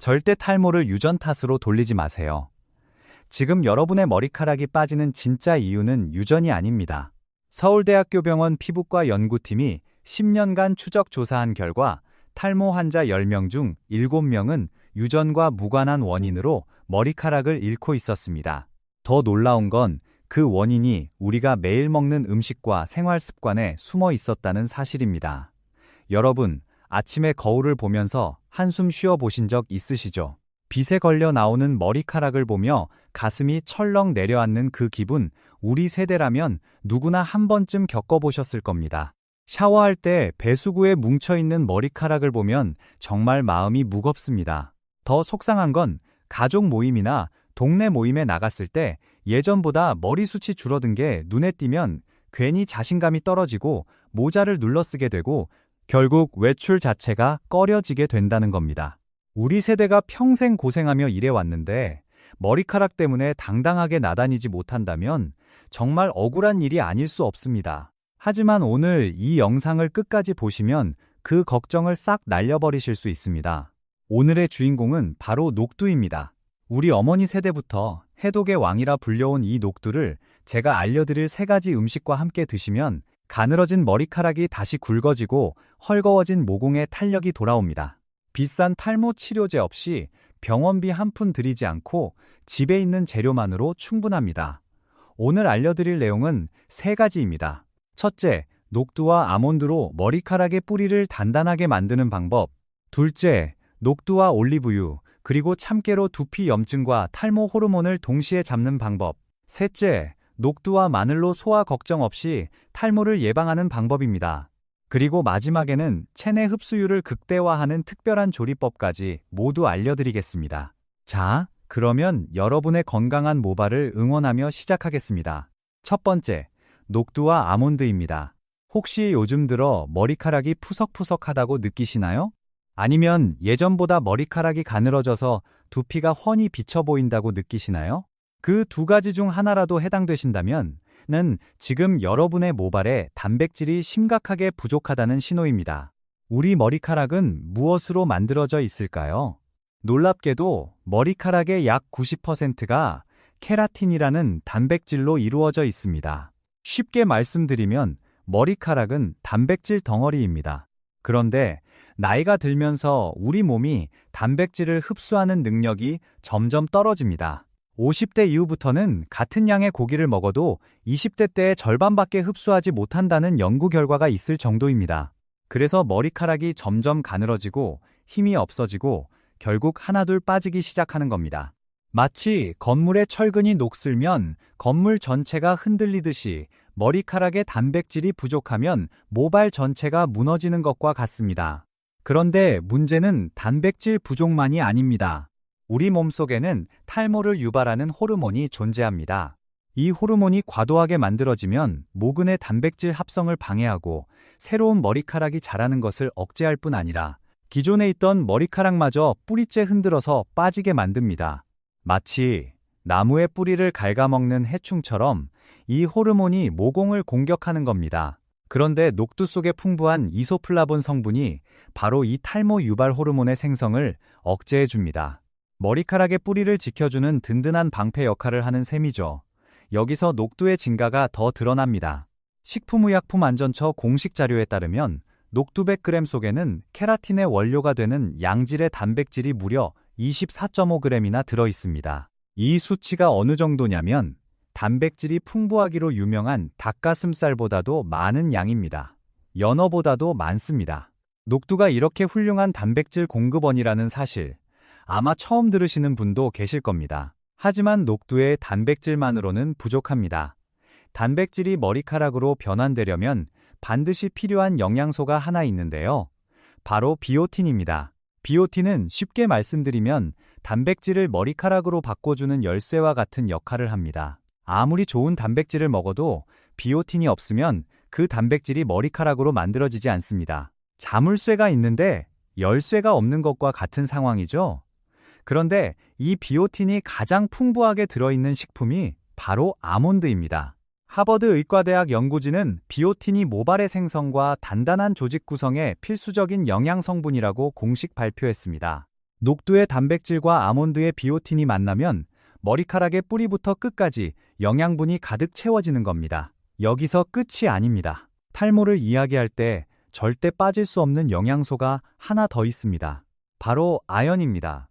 절대 탈모를 유전 탓으로 돌리지 마세요. 지금 여러분의 머리카락이 빠지는 진짜 이유는 유전이 아닙니다. 서울대학교병원 피부과 연구팀이 10년간 추적 조사한 결과 탈모 환자 10명 중 7명은 유전과 무관한 원인으로 머리카락을 잃고 있었습니다. 더 놀라운 건 그 원인이 우리가 매일 먹는 음식과 생활 습관에 숨어 있었다는 사실입니다. 여러분, 아침에 거울을 보면서 한숨 쉬어 보신 적 있으시죠? 빛에 걸려 나오는 머리카락을 보며 가슴이 철렁 내려앉는 그 기분, 우리 세대라면 누구나 한 번쯤 겪어보셨을 겁니다. 샤워할 때 배수구에 뭉쳐있는 머리카락을 보면 정말 마음이 무겁습니다. 더 속상한 건 가족 모임이나 동네 모임에 나갔을 때 예전보다 머리숱이 줄어든 게 눈에 띄면 괜히 자신감이 떨어지고 모자를 눌러쓰게 되고 결국 외출 자체가 꺼려지게 된다는 겁니다. 우리 세대가 평생 고생하며 일해왔는데 머리카락 때문에 당당하게 나다니지 못한다면 정말 억울한 일이 아닐 수 없습니다. 하지만 오늘 이 영상을 끝까지 보시면 그 걱정을 싹 날려버리실 수 있습니다. 오늘의 주인공은 바로 녹두입니다. 우리 어머니 세대부터 해독의 왕이라 불려온 이 녹두를 제가 알려드릴 3가지 음식과 함께 드시면 가늘어진 머리카락이 다시 굵어지고 헐거워진 모공에 탄력이 돌아옵니다. 비싼 탈모 치료제 없이 병원비 한 푼 들이지 않고 집에 있는 재료만으로 충분합니다. 오늘 알려드릴 내용은 3가지입니다. 첫째, 녹두와 아몬드로 머리카락의 뿌리를 단단하게 만드는 방법. 둘째, 녹두와 올리브유, 그리고 참깨로 두피 염증과 탈모 호르몬을 동시에 잡는 방법. 셋째, 녹두와 마늘로 소화 걱정 없이 탈모를 예방하는 방법입니다. 그리고 마지막에는 체내 흡수율을 극대화하는 특별한 조리법까지 모두 알려드리겠습니다. 자, 그러면 여러분의 건강한 모발을 응원하며 시작하겠습니다. 첫 번째, 녹두와 아몬드입니다. 혹시 요즘 들어 머리카락이 푸석푸석하다고 느끼시나요? 아니면 예전보다 머리카락이 가늘어져서 두피가 훤히 비쳐 보인다고 느끼시나요? 그 2가지 중 하나라도 해당되신다면 지금 여러분의 모발에 단백질이 심각하게 부족하다는 신호입니다. 우리 머리카락은 무엇으로 만들어져 있을까요? 놀랍게도 머리카락의 약 90%가 케라틴이라는 단백질로 이루어져 있습니다. 쉽게 말씀드리면 머리카락은 단백질 덩어리입니다. 그런데 나이가 들면서 우리 몸이 단백질을 흡수하는 능력이 점점 떨어집니다. 50대 이후부터는 같은 양의 고기를 먹어도 20대 때의 절반밖에 흡수하지 못한다는 연구 결과가 있을 정도입니다. 그래서 머리카락이 점점 가늘어지고 힘이 없어지고 결국 하나둘 빠지기 시작하는 겁니다. 마치 건물의 철근이 녹슬면 건물 전체가 흔들리듯이 머리카락의 단백질이 부족하면 모발 전체가 무너지는 것과 같습니다. 그런데 문제는 단백질 부족만이 아닙니다. 우리 몸속에는 탈모를 유발하는 호르몬이 존재합니다. 이 호르몬이 과도하게 만들어지면 모근의 단백질 합성을 방해하고 새로운 머리카락이 자라는 것을 억제할 뿐 아니라 기존에 있던 머리카락마저 뿌리째 흔들어서 빠지게 만듭니다. 마치 나무의 뿌리를 갉아먹는 해충처럼 이 호르몬이 모공을 공격하는 겁니다. 그런데 녹두 속에 풍부한 이소플라본 성분이 바로 이 탈모 유발 호르몬의 생성을 억제해줍니다. 머리카락의 뿌리를 지켜주는 든든한 방패 역할을 하는 셈이죠. 여기서 녹두의 진가가 더 드러납니다. 식품의약품안전처 공식 자료에 따르면 녹두 100g 속에는 케라틴의 원료가 되는 양질의 단백질이 무려 24.5g이나 들어있습니다. 이 수치가 어느 정도냐면 단백질이 풍부하기로 유명한 닭가슴살보다도 많은 양입니다. 연어보다도 많습니다. 녹두가 이렇게 훌륭한 단백질 공급원이라는 사실, 아마 처음 들으시는 분도 계실 겁니다. 하지만 녹두의 단백질만으로는 부족합니다. 단백질이 머리카락으로 변환되려면 반드시 필요한 영양소가 하나 있는데요. 바로 비오틴입니다. 비오틴은 쉽게 말씀드리면 단백질을 머리카락으로 바꿔주는 열쇠와 같은 역할을 합니다. 아무리 좋은 단백질을 먹어도 비오틴이 없으면 그 단백질이 머리카락으로 만들어지지 않습니다. 자물쇠가 있는데 열쇠가 없는 것과 같은 상황이죠. 그런데 이 비오틴이 가장 풍부하게 들어있는 식품이 바로 아몬드입니다. 하버드 의과대학 연구진은 비오틴이 모발의 생성과 단단한 조직 구성에 필수적인 영양 성분이라고 공식 발표했습니다. 녹두의 단백질과 아몬드의 비오틴이 만나면 머리카락의 뿌리부터 끝까지 영양분이 가득 채워지는 겁니다. 여기서 끝이 아닙니다. 탈모를 이야기할 때 절대 빠질 수 없는 영양소가 하나 더 있습니다. 바로 아연입니다.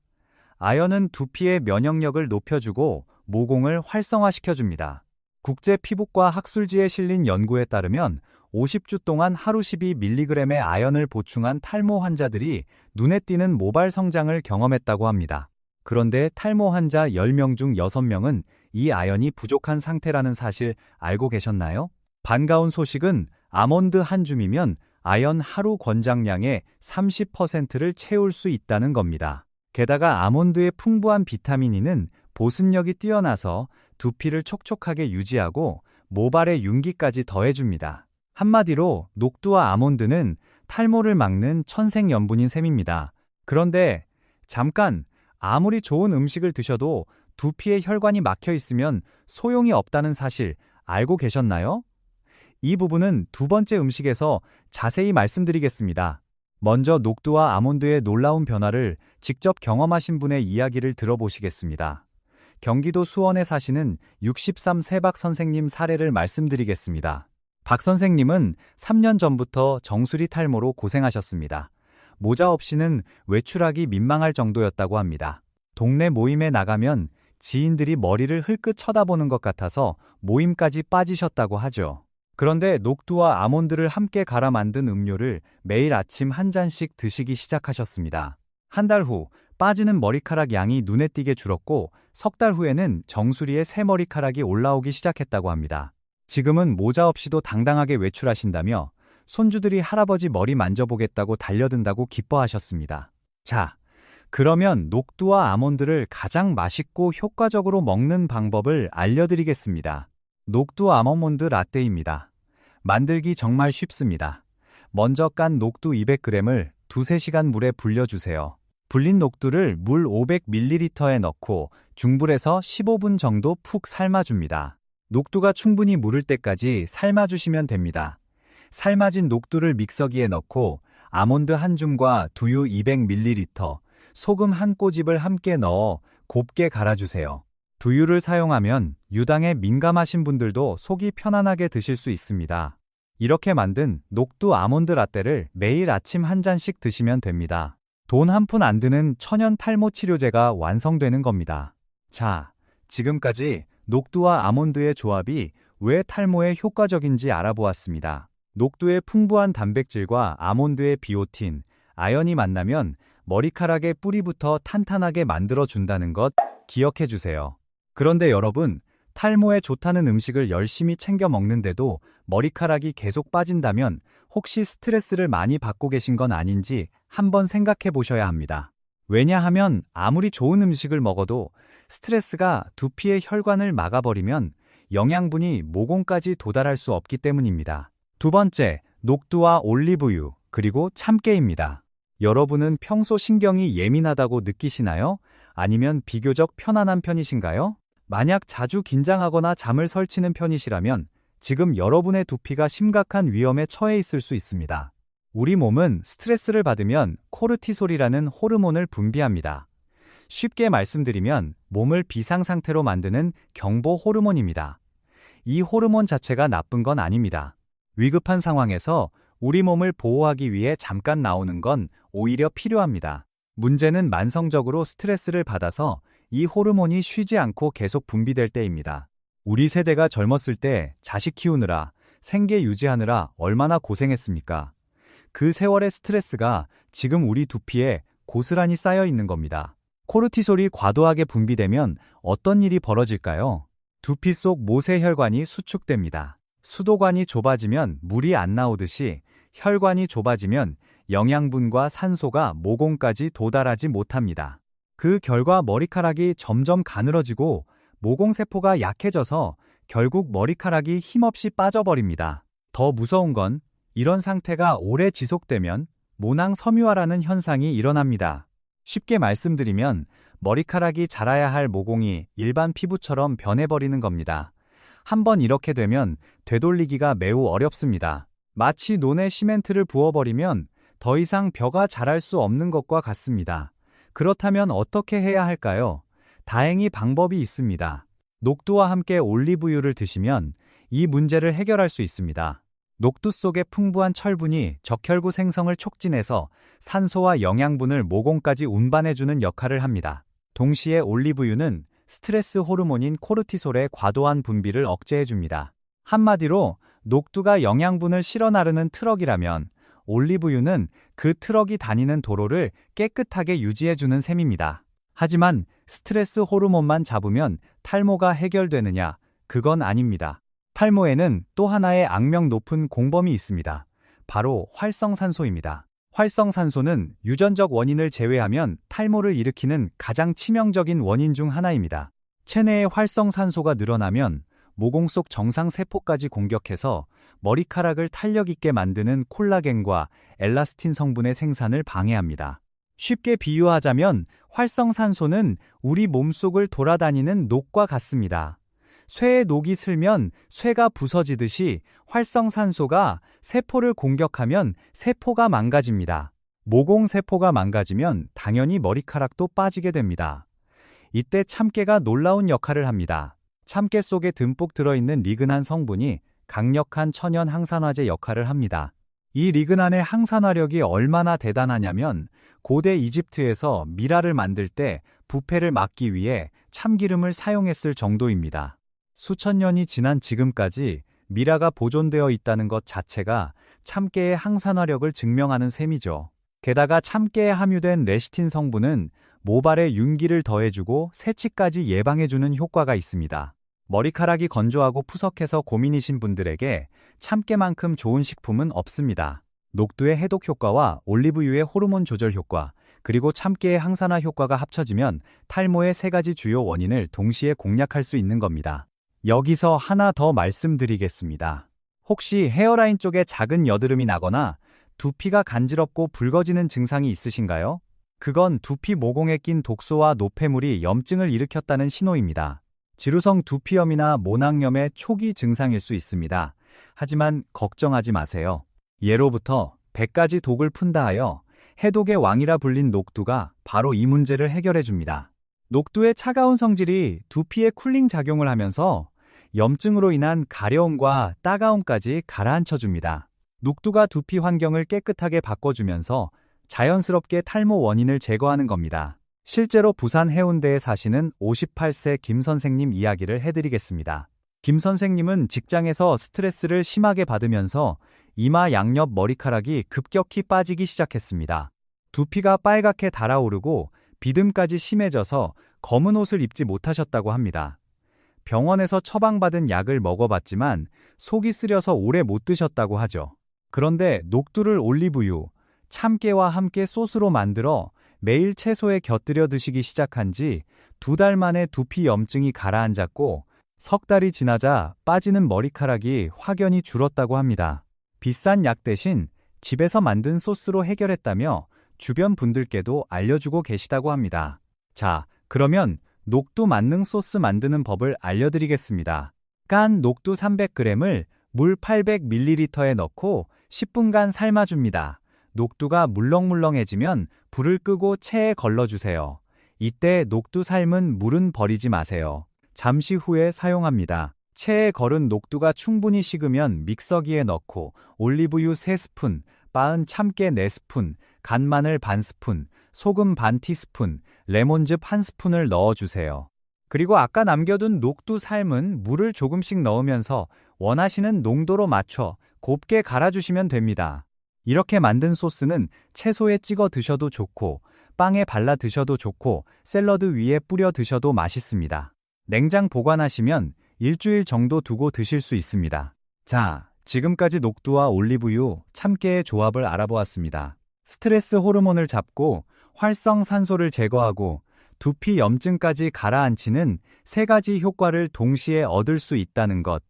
아연은 두피의 면역력을 높여주고 모공을 활성화시켜줍니다. 국제 피부과 학술지에 실린 연구에 따르면 50주 동안 하루 12mg의 아연을 보충한 탈모 환자들이 눈에 띄는 모발 성장을 경험했다고 합니다. 그런데 탈모 환자 10명 중 6명은 이 아연이 부족한 상태라는 사실 알고 계셨나요? 반가운 소식은 아몬드 한 줌이면 아연 하루 권장량의 30%를 채울 수 있다는 겁니다. 게다가 아몬드의 풍부한 비타민 E는 보습력이 뛰어나서 두피를 촉촉하게 유지하고 모발의 윤기까지 더해줍니다. 한마디로 녹두와 아몬드는 탈모를 막는 천생연분인 셈입니다. 그런데 잠깐, 아무리 좋은 음식을 드셔도 두피에 혈관이 막혀 있으면 소용이 없다는 사실 알고 계셨나요? 이 부분은 두 번째 음식에서 자세히 말씀드리겠습니다. 먼저 녹두와 아몬드의 놀라운 변화를 직접 경험하신 분의 이야기를 들어보시겠습니다. 경기도 수원에 사시는 63세 박 선생님 사례를 말씀드리겠습니다. 박 선생님은 3년 전부터 정수리 탈모로 고생하셨습니다. 모자 없이는 외출하기 민망할 정도였다고 합니다. 동네 모임에 나가면 지인들이 머리를 흘끗 쳐다보는 것 같아서 모임까지 빠지셨다고 하죠. 그런데 녹두와 아몬드를 함께 갈아 만든 음료를 매일 아침 한 잔씩 드시기 시작하셨습니다. 한 달 후 빠지는 머리카락 양이 눈에 띄게 줄었고 석 달 후에는 정수리에 새 머리카락이 올라오기 시작했다고 합니다. 지금은 모자 없이도 당당하게 외출하신다며 손주들이 할아버지 머리 만져보겠다고 달려든다고 기뻐하셨습니다. 자, 그러면 녹두와 아몬드를 가장 맛있고 효과적으로 먹는 방법을 알려드리겠습니다. 녹두 아몬드 라떼입니다. 만들기 정말 쉽습니다. 먼저 깐 녹두 200g을 2~3시간 물에 불려주세요. 불린 녹두를 물 500ml에 넣고 중불에서 15분 정도 푹 삶아줍니다. 녹두가 충분히 무를 때까지 삶아주시면 됩니다. 삶아진 녹두를 믹서기에 넣고 아몬드 한 줌과 두유 200ml, 소금 한 꼬집을 함께 넣어 곱게 갈아주세요. 두유를 사용하면 유당에 민감하신 분들도 속이 편안하게 드실 수 있습니다. 이렇게 만든 녹두 아몬드 라떼를 매일 아침 한 잔씩 드시면 됩니다. 돈 한 푼 안 드는 천연 탈모 치료제가 완성되는 겁니다. 자, 지금까지 녹두와 아몬드의 조합이 왜 탈모에 효과적인지 알아보았습니다. 녹두의 풍부한 단백질과 아몬드의 비오틴, 아연이 만나면 머리카락의 뿌리부터 탄탄하게 만들어준다는 것 기억해 주세요. 그런데 여러분, 탈모에 좋다는 음식을 열심히 챙겨 먹는데도 머리카락이 계속 빠진다면 혹시 스트레스를 많이 받고 계신 건 아닌지 한번 생각해 보셔야 합니다. 왜냐하면 아무리 좋은 음식을 먹어도 스트레스가 두피의 혈관을 막아버리면 영양분이 모공까지 도달할 수 없기 때문입니다. 두 번째, 녹두와 올리브유, 그리고 참깨입니다. 여러분은 평소 신경이 예민하다고 느끼시나요? 아니면 비교적 편안한 편이신가요? 만약 자주 긴장하거나 잠을 설치는 편이시라면 지금 여러분의 두피가 심각한 위험에 처해 있을 수 있습니다. 우리 몸은 스트레스를 받으면 코르티솔이라는 호르몬을 분비합니다. 쉽게 말씀드리면 몸을 비상 상태로 만드는 경보 호르몬입니다. 이 호르몬 자체가 나쁜 건 아닙니다. 위급한 상황에서 우리 몸을 보호하기 위해 잠깐 나오는 건 오히려 필요합니다. 문제는 만성적으로 스트레스를 받아서 이 호르몬이 쉬지 않고 계속 분비될 때입니다. 우리 세대가 젊었을 때 자식 키우느라, 생계 유지하느라 얼마나 고생했습니까? 그 세월의 스트레스가 지금 우리 두피에 고스란히 쌓여 있는 겁니다. 코르티솔이 과도하게 분비되면 어떤 일이 벌어질까요? 두피 속 모세혈관이 수축됩니다. 수도관이 좁아지면 물이 안 나오듯이 혈관이 좁아지면 영양분과 산소가 모공까지 도달하지 못합니다. 그 결과 머리카락이 점점 가늘어지고 모공세포가 약해져서 결국 머리카락이 힘없이 빠져버립니다. 더 무서운 건 이런 상태가 오래 지속되면 모낭섬유화라는 현상이 일어납니다. 쉽게 말씀드리면 머리카락이 자라야 할 모공이 일반 피부처럼 변해버리는 겁니다. 한번 이렇게 되면 되돌리기가 매우 어렵습니다. 마치 논에 시멘트를 부어버리면 더 이상 벼가 자랄 수 없는 것과 같습니다. 그렇다면 어떻게 해야 할까요? 다행히 방법이 있습니다. 녹두와 함께 올리브유를 드시면 이 문제를 해결할 수 있습니다. 녹두 속의 풍부한 철분이 적혈구 생성을 촉진해서 산소와 영양분을 모공까지 운반해주는 역할을 합니다. 동시에 올리브유는 스트레스 호르몬인 코르티솔의 과도한 분비를 억제해줍니다. 한마디로 녹두가 영양분을 실어 나르는 트럭이라면 올리브유는 그 트럭이 다니는 도로를 깨끗하게 유지해주는 셈입니다. 하지만 스트레스 호르몬만 잡으면 탈모가 해결되느냐? 그건 아닙니다. 탈모에는 또 하나의 악명 높은 공범이 있습니다. 바로 활성산소입니다. 활성산소는 유전적 원인을 제외하면 탈모를 일으키는 가장 치명적인 원인 중 하나입니다. 체내의 활성산소가 늘어나면 모공 속 정상 세포까지 공격해서 머리카락을 탄력 있게 만드는 콜라겐과 엘라스틴 성분의 생산을 방해합니다. 쉽게 비유하자면 활성산소는 우리 몸속을 돌아다니는 녹과 같습니다. 쇠에 녹이 슬면 쇠가 부서지듯이 활성산소가 세포를 공격하면 세포가 망가집니다. 모공세포가 망가지면 당연히 머리카락도 빠지게 됩니다. 이때 참깨가 놀라운 역할을 합니다. 참깨 속에 듬뿍 들어있는 리그난 성분이 강력한 천연 항산화제 역할을 합니다. 이 리그난의 항산화력이 얼마나 대단하냐면 고대 이집트에서 미라를 만들 때 부패를 막기 위해 참기름을 사용했을 정도입니다. 수천 년이 지난 지금까지 미라가 보존되어 있다는 것 자체가 참깨의 항산화력을 증명하는 셈이죠. 게다가 참깨에 함유된 레시틴 성분은 모발에 윤기를 더해주고 새치까지 예방해주는 효과가 있습니다. 머리카락이 건조하고 푸석해서 고민이신 분들에게 참깨만큼 좋은 식품은 없습니다. 녹두의 해독 효과와 올리브유의 호르몬 조절 효과, 그리고 참깨의 항산화 효과가 합쳐지면 탈모의 세 가지 주요 원인을 동시에 공략할 수 있는 겁니다. 여기서 하나 더 말씀드리겠습니다. 혹시 헤어라인 쪽에 작은 여드름이 나거나 두피가 간지럽고 붉어지는 증상이 있으신가요? 그건 두피 모공에 낀 독소와 노폐물이 염증을 일으켰다는 신호입니다. 지루성 두피염이나 모낭염의 초기 증상일 수 있습니다. 하지만 걱정하지 마세요. 예로부터 100가지 독을 푼다 하여 해독의 왕이라 불린 녹두가 바로 이 문제를 해결해줍니다. 녹두의 차가운 성질이 두피에 쿨링 작용을 하면서 염증으로 인한 가려움과 따가움까지 가라앉혀줍니다. 녹두가 두피 환경을 깨끗하게 바꿔주면서 자연스럽게 탈모 원인을 제거하는 겁니다. 실제로 부산 해운대에 사시는 58세 김 선생님 이야기를 해드리겠습니다. 김 선생님은 직장에서 스트레스를 심하게 받으면서 이마 양옆 머리카락이 급격히 빠지기 시작했습니다. 두피가 빨갛게 달아오르고 비듬까지 심해져서 검은 옷을 입지 못하셨다고 합니다. 병원에서 처방받은 약을 먹어봤지만 속이 쓰려서 오래 못 드셨다고 하죠. 그런데 녹두를 올리브유, 참깨와 함께 소스로 만들어 매일 채소에 곁들여 드시기 시작한 지 2달 만에 두피 염증이 가라앉았고 석 달이 지나자 빠지는 머리카락이 확연히 줄었다고 합니다. 비싼 약 대신 집에서 만든 소스로 해결했다며 주변 분들께도 알려주고 계시다고 합니다. 자, 그러면 녹두 만능 소스 만드는 법을 알려드리겠습니다. 깐 녹두 300g을 물 800ml에 넣고 10분간 삶아줍니다. 녹두가 물렁물렁해지면 불을 끄고 체에 걸러주세요. 이때 녹두 삶은 물은 버리지 마세요. 잠시 후에 사용합니다. 체에 걸은 녹두가 충분히 식으면 믹서기에 넣고 올리브유 3스푼, 빻은 참깨 4스푼, 간 마늘 반 스푼, 소금 반 티스푼, 레몬즙 1스푼을 넣어주세요. 그리고 아까 남겨둔 녹두 삶은 물을 조금씩 넣으면서 원하시는 농도로 맞춰 곱게 갈아주시면 됩니다. 이렇게 만든 소스는 채소에 찍어 드셔도 좋고 빵에 발라 드셔도 좋고 샐러드 위에 뿌려 드셔도 맛있습니다. 냉장 보관하시면 일주일 정도 두고 드실 수 있습니다. 자, 지금까지 녹두와 올리브유, 참깨의 조합을 알아보았습니다. 스트레스 호르몬을 잡고 활성산소를 제거하고 두피 염증까지 가라앉히는 3가지 효과를 동시에 얻을 수 있다는 것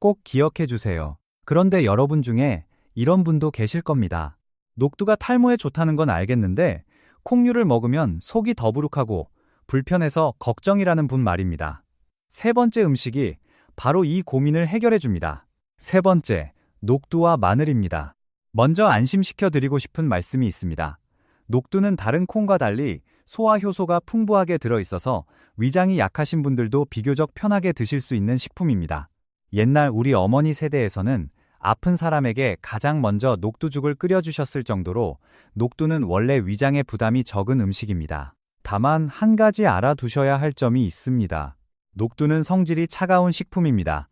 꼭 기억해 주세요. 그런데 여러분 중에 이런 분도 계실 겁니다. 녹두가 탈모에 좋다는 건 알겠는데 콩류를 먹으면 속이 더부룩하고 불편해서 걱정이라는 분 말입니다. 3번째 음식이 바로 이 고민을 해결해 줍니다. 3번째, 녹두와 마늘입니다. 먼저 안심시켜 드리고 싶은 말씀이 있습니다. 녹두는 다른 콩과 달리 소화 효소가 풍부하게 들어있어서 위장이 약하신 분들도 비교적 편하게 드실 수 있는 식품입니다. 옛날 우리 어머니 세대에서는 아픈 사람에게 가장 먼저 녹두죽을 끓여주셨을 정도로 녹두는 원래 위장에 부담이 적은 음식입니다. 다만 한 가지 알아두셔야 할 점이 있습니다. 녹두는 성질이 차가운 식품입니다.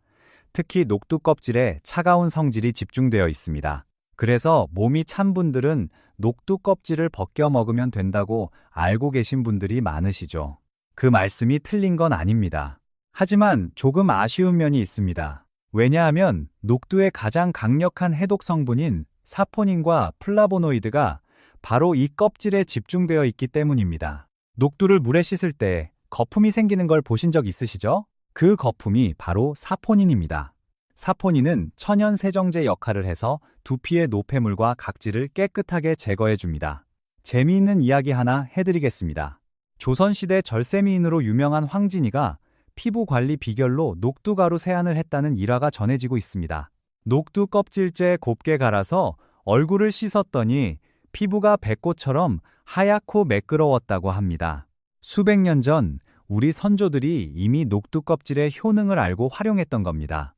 특히 녹두 껍질에 차가운 성질이 집중되어 있습니다. 그래서 몸이 찬 분들은 녹두 껍질을 벗겨 먹으면 된다고 알고 계신 분들이 많으시죠. 그 말씀이 틀린 건 아닙니다. 하지만 조금 아쉬운 면이 있습니다. 왜냐하면 녹두의 가장 강력한 해독 성분인 사포닌과 플라보노이드가 바로 이 껍질에 집중되어 있기 때문입니다. 녹두를 물에 씻을 때 거품이 생기는 걸 보신 적 있으시죠? 그 거품이 바로 사포닌입니다. 사포닌은 천연 세정제 역할을 해서 두피의 노폐물과 각질을 깨끗하게 제거해 줍니다. 재미있는 이야기 하나 해드리겠습니다. 조선시대 절세미인으로 유명한 황진이가 피부 관리 비결로 녹두가루 세안을 했다는 일화가 전해지고 있습니다. 녹두 껍질째 곱게 갈아서 얼굴을 씻었더니 피부가 백꽃처럼 하얗고 매끄러웠다고 합니다. 수백 년 전 우리 선조들이 이미 녹두 껍질의 효능을 알고 활용했던 겁니다.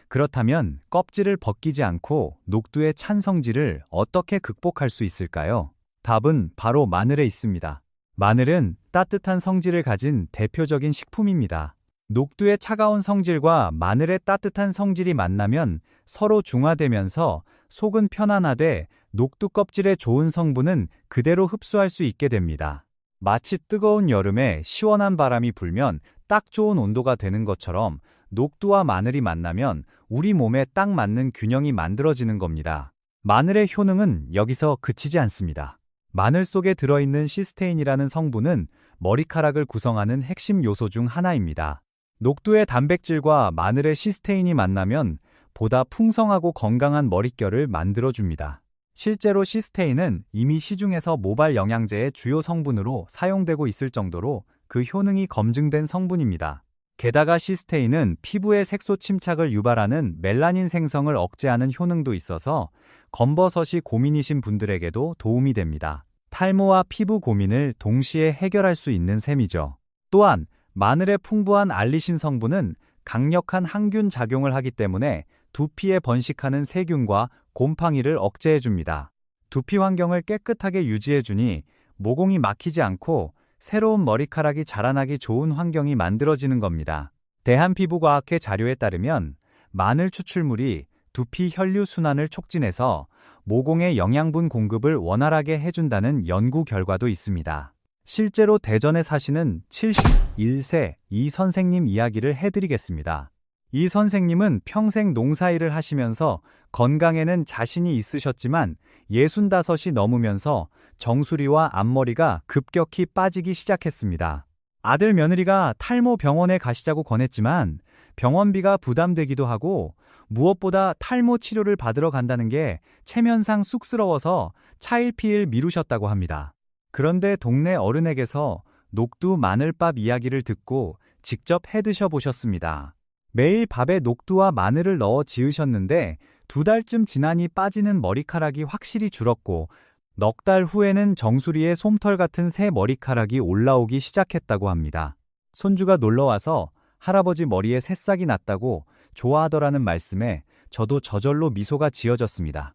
그렇다면 껍질을 벗기지 않고 녹두의 찬 성질을 어떻게 극복할 수 있을까요? 답은 바로 마늘에 있습니다. 마늘은 따뜻한 성질을 가진 대표적인 식품입니다. 녹두의 차가운 성질과 마늘의 따뜻한 성질이 만나면 서로 중화되면서 속은 편안하되 녹두 껍질의 좋은 성분은 그대로 흡수할 수 있게 됩니다. 마치 뜨거운 여름에 시원한 바람이 불면 딱 좋은 온도가 되는 것처럼 녹두와 마늘이 만나면 우리 몸에 딱 맞는 균형이 만들어지는 겁니다. 마늘의 효능은 여기서 그치지 않습니다. 마늘 속에 들어있는 시스테인이라는 성분은 머리카락을 구성하는 핵심 요소 중 하나입니다. 녹두의 단백질과 마늘의 시스테인이 만나면 보다 풍성하고 건강한 머릿결을 만들어줍니다. 실제로 시스테인은 이미 시중에서 모발 영양제의 주요 성분으로 사용되고 있을 정도로 그 효능이 검증된 성분입니다. 게다가 시스테인은 피부의 색소 침착을 유발하는 멜라닌 생성을 억제하는 효능도 있어서 검버섯이 고민이신 분들에게도 도움이 됩니다. 탈모와 피부 고민을 동시에 해결할 수 있는 셈이죠. 또한 마늘의 풍부한 알리신 성분은 강력한 항균 작용을 하기 때문에 두피에 번식하는 세균과 곰팡이를 억제해줍니다. 두피 환경을 깨끗하게 유지해주니 모공이 막히지 않고 새로운 머리카락이 자라나기 좋은 환경이 만들어지는 겁니다. 대한피부과학회 자료에 따르면 마늘 추출물이 두피 혈류 순환을 촉진해서 모공의 영양분 공급을 원활하게 해준다는 연구 결과도 있습니다. 실제로 대전에 사시는 71세 이 선생님 이야기를 해드리겠습니다. 이 선생님은 평생 농사일을 하시면서 건강에는 자신이 있으셨지만 65이 넘으면서 정수리와 앞머리가 급격히 빠지기 시작했습니다. 아들 며느리가 탈모 병원에 가시자고 권했지만 병원비가 부담되기도 하고 무엇보다 탈모 치료를 받으러 간다는 게 체면상 쑥스러워서 차일피일 미루셨다고 합니다. 그런데 동네 어른에게서 녹두 마늘밥 이야기를 듣고 직접 해드셔 보셨습니다. 매일 밥에 녹두와 마늘을 넣어 지으셨는데 2달쯤 지나니 빠지는 머리카락이 확실히 줄었고 넉 달 후에는 정수리에 솜털 같은 새 머리카락이 올라오기 시작했다고 합니다. 손주가 놀러와서 할아버지 머리에 새싹이 났다고 좋아하더라는 말씀에 저도 저절로 미소가 지어졌습니다.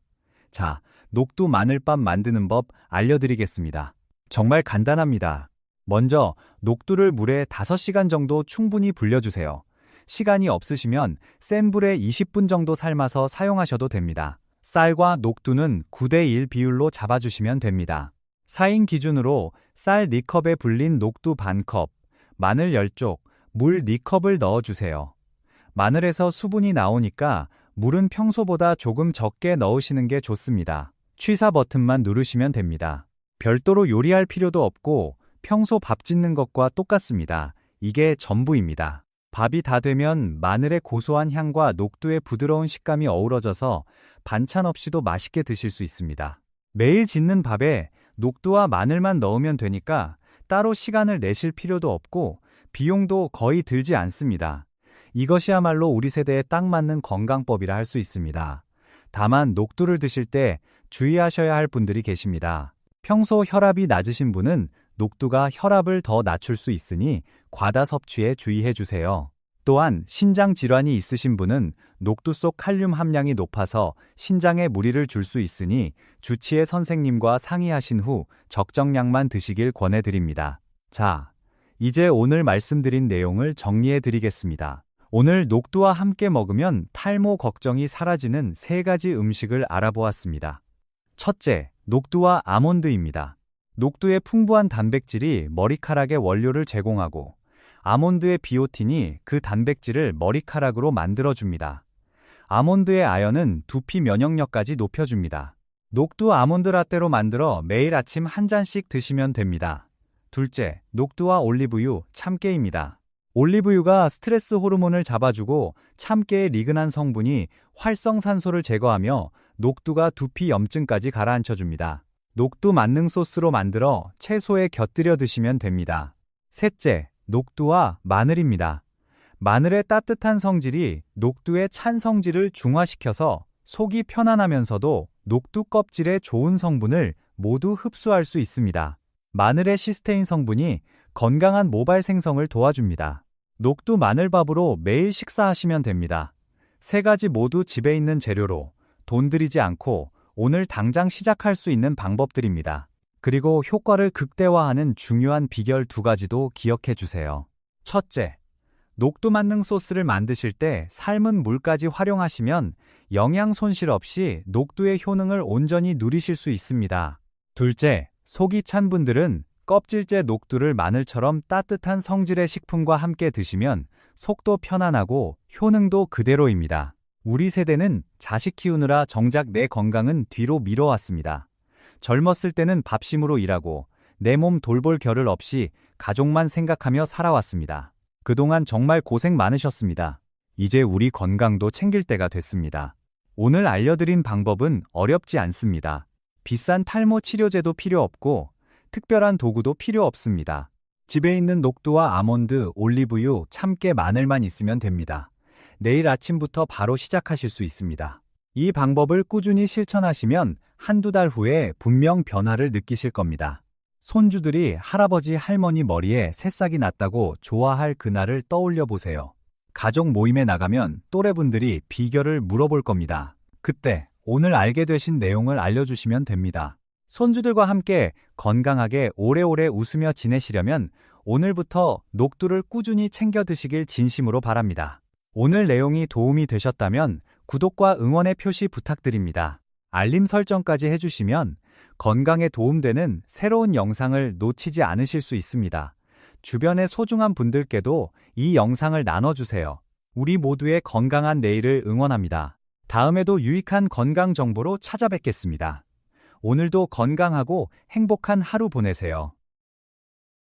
자, 녹두 마늘밥 만드는 법 알려드리겠습니다. 정말 간단합니다. 먼저 녹두를 물에 5시간 정도 충분히 불려주세요. 시간이 없으시면 센 불에 20분 정도 삶아서 사용하셔도 됩니다. 쌀과 녹두는 9대1 비율로 잡아주시면 됩니다. 4인 기준으로 쌀 4컵에 불린 녹두 반컵, 마늘 10쪽, 물 4컵을 넣어주세요. 마늘에서 수분이 나오니까 물은 평소보다 조금 적게 넣으시는 게 좋습니다. 취사 버튼만 누르시면 됩니다. 별도로 요리할 필요도 없고 평소 밥 짓는 것과 똑같습니다. 이게 전부입니다. 밥이 다 되면 마늘의 고소한 향과 녹두의 부드러운 식감이 어우러져서 반찬 없이도 맛있게 드실 수 있습니다. 매일 짓는 밥에 녹두와 마늘만 넣으면 되니까 따로 시간을 내실 필요도 없고 비용도 거의 들지 않습니다. 이것이야말로 우리 세대에 딱 맞는 건강법이라 할 수 있습니다. 다만 녹두를 드실 때 주의하셔야 할 분들이 계십니다. 평소 혈압이 낮으신 분은 녹두가 혈압을 더 낮출 수 있으니 과다 섭취에 주의해 주세요. 또한 신장 질환이 있으신 분은 녹두 속 칼륨 함량이 높아서 신장에 무리를 줄 수 있으니 주치의 선생님과 상의하신 후 적정량만 드시길 권해드립니다. 자, 이제 오늘 말씀드린 내용을 정리해 드리겠습니다. 오늘 녹두와 함께 먹으면 탈모 걱정이 사라지는 3가지 음식을 알아보았습니다. 첫째, 녹두와 아몬드입니다. 녹두의 풍부한 단백질이 머리카락의 원료를 제공하고 아몬드의 비오틴이 그 단백질을 머리카락으로 만들어줍니다. 아몬드의 아연은 두피 면역력까지 높여줍니다. 녹두 아몬드 라떼로 만들어 매일 아침 한 잔씩 드시면 됩니다. 둘째, 녹두와 올리브유, 참깨입니다. 올리브유가 스트레스 호르몬을 잡아주고 참깨의 리그난 성분이 활성산소를 제거하며 녹두가 두피 염증까지 가라앉혀줍니다. 녹두 만능 소스로 만들어 채소에 곁들여 드시면 됩니다. 셋째, 녹두와 마늘입니다. 마늘의 따뜻한 성질이 녹두의 찬 성질을 중화시켜서 속이 편안하면서도 녹두 껍질의 좋은 성분을 모두 흡수할 수 있습니다. 마늘의 시스테인 성분이 건강한 모발 생성을 도와줍니다. 녹두 마늘밥으로 매일 식사하시면 됩니다. 3가지 모두 집에 있는 재료로 돈 들이지 않고 오늘 당장 시작할 수 있는 방법들입니다. 그리고 효과를 극대화하는 중요한 비결 2가지도 기억해 주세요. 첫째, 녹두 만능 소스를 만드실 때 삶은 물까지 활용하시면 영양 손실 없이 녹두의 효능을 온전히 누리실 수 있습니다. 둘째, 속이 찬 분들은 껍질째 녹두를 마늘처럼 따뜻한 성질의 식품과 함께 드시면 속도 편안하고 효능도 그대로입니다. 우리 세대는 자식 키우느라 정작 내 건강은 뒤로 미뤄왔습니다. 젊었을 때는 밥심으로 일하고 내 몸 돌볼 겨를 없이 가족만 생각하며 살아왔습니다. 그동안 정말 고생 많으셨습니다. 이제 우리 건강도 챙길 때가 됐습니다. 오늘 알려드린 방법은 어렵지 않습니다. 비싼 탈모 치료제도 필요 없고 특별한 도구도 필요 없습니다. 집에 있는 녹두와 아몬드, 올리브유, 참깨, 마늘만 있으면 됩니다. 내일 아침부터 바로 시작하실 수 있습니다. 이 방법을 꾸준히 실천하시면 한두 달 후에 분명 변화를 느끼실 겁니다. 손주들이 할아버지, 할머니 머리에 새싹이 났다고 좋아할 그날을 떠올려 보세요. 가족 모임에 나가면 또래분들이 비결을 물어볼 겁니다. 그때 오늘 알게 되신 내용을 알려주시면 됩니다. 손주들과 함께 건강하게 오래오래 웃으며 지내시려면 오늘부터 녹두를 꾸준히 챙겨 드시길 진심으로 바랍니다. 오늘 내용이 도움이 되셨다면 구독과 응원의 표시 부탁드립니다. 알림 설정까지 해주시면 건강에 도움되는 새로운 영상을 놓치지 않으실 수 있습니다. 주변의 소중한 분들께도 이 영상을 나눠주세요. 우리 모두의 건강한 내일을 응원합니다. 다음에도 유익한 건강 정보로 찾아뵙겠습니다. 오늘도 건강하고 행복한 하루 보내세요.